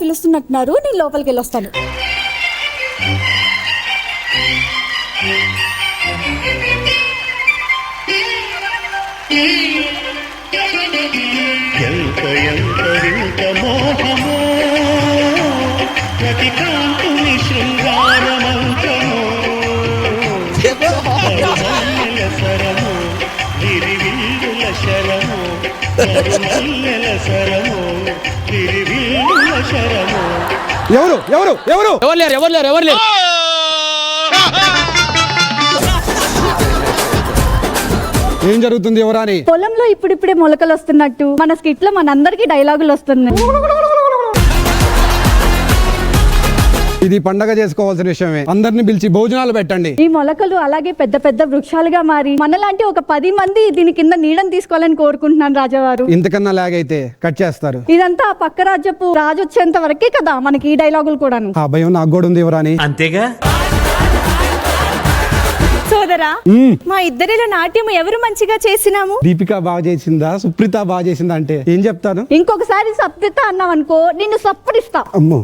పిలుస్తున్నట్టున్నారు, నేను లోపలికి వెళ్ళొస్తాను. ఎవరు ఎవరు ఎవరు ఎవరు లేరు ఎవరు లేరు ఎవరు లేరు. ఏం జరుగుతుంది ఎవరాని? పొలంలో ఇప్పుడిప్పుడే మొలకలు వస్తున్నట్టు మన స్కిట్ లో మనందరికి డైలాగులు వస్తున్నాయి. ఇది పండగ చేసుకోవాల్సిన విషయమే. అందరిని పిలిచి భోజనాలు పెట్టండి. ఈ మొలకలు అలాగే పెద్ద పెద్ద వృక్షాలుగా మారి మనలాంటి ఒక 10 మంది దీని కింద నీడని తీసుకోవాలని కోరుకుంటున్నాను రాజావారు. ఇంతకన్నా లాగ్ అయితే కట్ చేస్తారు. ఇదంతా ఆ పక్క రాజ్యపు రాజు వచ్చేంత వరకే కదా మనకి ఈ డైలాగులు కూడాను. ఆ భయం నాకు కూడా ఉంది ఎవరాని. అంతేగా. సోదరా, మా ఇద్దరిలో నాట్యం ఎవరు మంచిగా చేసినాము? దీపిక బాగా చేసిందా, సుప్రీత బాగా చేసిందా అంటే ఏం చెప్తాను? ఇంకొకసారి సప్రిత అన్నావు అనుకో, నిన్ను సప్పడిస్తా. అమ్మో.